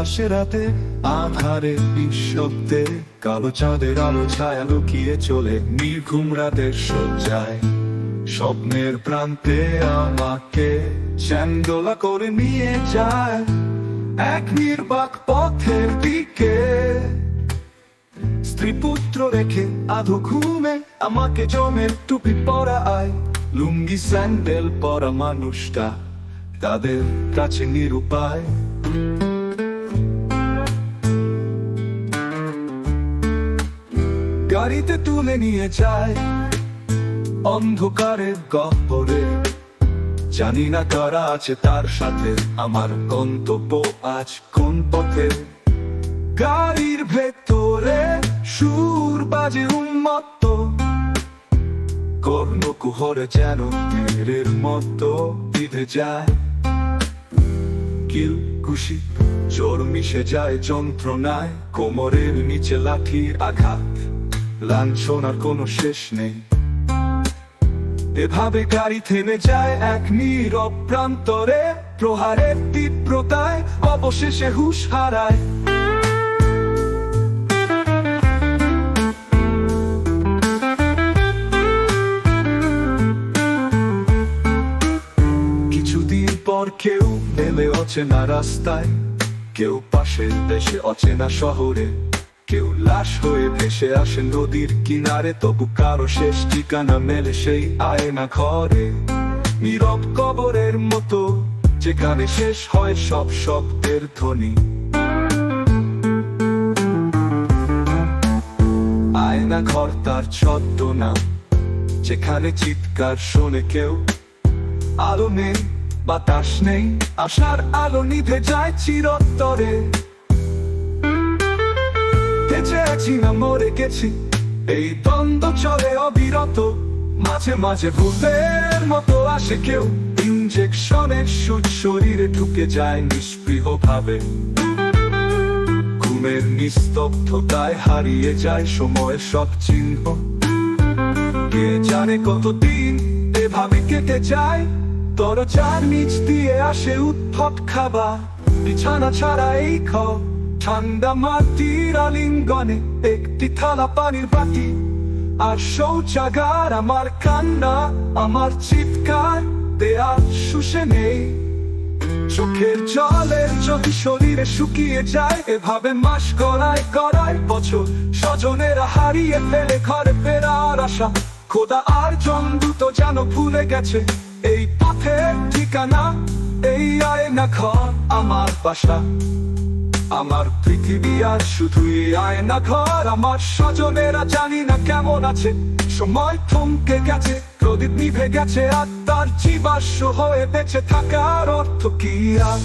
আসে রাতে, আধারে নিঃশব্দে, কালো চাঁদের আলো ছায়া লুকিয়ে চলে নির্ঘুম রাতের শয্যায়। স্বপ্নের প্রান্তে আমাকে চ্যাংদোলা করে নিয়ে যায় এক নির্বাক পথের দিকে। স্ত্রী পুত্র রেখে আধো ঘুমে আমাকে জমের টুপি পরায়। লুঙ্গি স্যান্ডেল পরা মানুষটা তাদের কাছে নিরুপায়। গাড়িতে তুলে নিয়ে যায় অন্ধকারের গহ্বরে, জানি না কারা আছে তার সাথে, আমার গন্তব্য আজ কোন পথে। গাড়ির ভেতরে সুর বাজে উন্মত্ত, কর্ণকুহরে যেন তীরের মতো বিঁধে যায়। কিল কুশি জোর মিশে যায় যন্ত্রণায়, কোমরের নিচে লাঠির আঘাত, লাঞ্ছনার কোনো শেষ নেই। এভাবে গাড়ি থেমে যায় এক নীরব প্রান্তরে, প্রহারের তীব্রতায় অবশেষে হুঁশ হারায়। কিছুদিন পর কেউ নেমে অচেনা রাস্তায়, কেউ পাশের দেশে অচেনা শহরে, কেউ লাশ হয়ে ভেসে আসে নদীর কিনারে। তবু কারো শেষ ঠিকানা মেলে সেই আয়না ঘরে, নীরব কবরের মতো, যেখানে শেষ হয় সব শব্দের ধ্বনি। আয়না ঘর তার ছদ্মনাম, যেখানে চিৎকার শোনে কেউ। আলো নেই, বাতাস নেই, আশার আলো নিভে যায় চিরতরে। বেঁচে আছি না মরে গেছি, এই দ্বন্দ্ব চলে অবিরত। মাঝে মাঝে ভূতের মতো আসে কেউ, ইনজেকশনের সুচ শরীরে ঢুকে যায় নিষ্পৃহ ভাবে। ঘুমের নিস্তব্ধতায় হারিয়ে যায় সময়ের সব চিহ্ন। কে জানে কতদিন এভাবে কেটে যায়, দরজার নিচ দিয়ে আসে উদ্ভট খাবার। বিছানা ছাড়া এই ঘর, ঠান্ডা মাটির আলিঙ্গনে একটি থালা পানির বাটি, আর শৌচাগার। আমার কান্না, আমার চিৎকার দেয়াল শুষে নেই। চোখের জলের যদি শরীরে শুকিয়ে যায়, এভাবে মাস গড়ায় গড়ায় বছর। স্বজনেরা হারিয়ে ফেলে ঘরে ফেরার আশা, খোদা আর জমদূত যেন ভুলে গেছে এই পথের ঠিকানা। এই আয়না ঘর আমার বাসা, আমার পৃথিবী আর শুধুই আয়না ঘর। আমার স্বজনেরা জানি না কেমন আছে, সময় থমকে গেছে, প্রদীপ নিভে গেছে, আর তার জীবাশ্ম হয়ে বেঁচে থাকার অর্থ কি আর?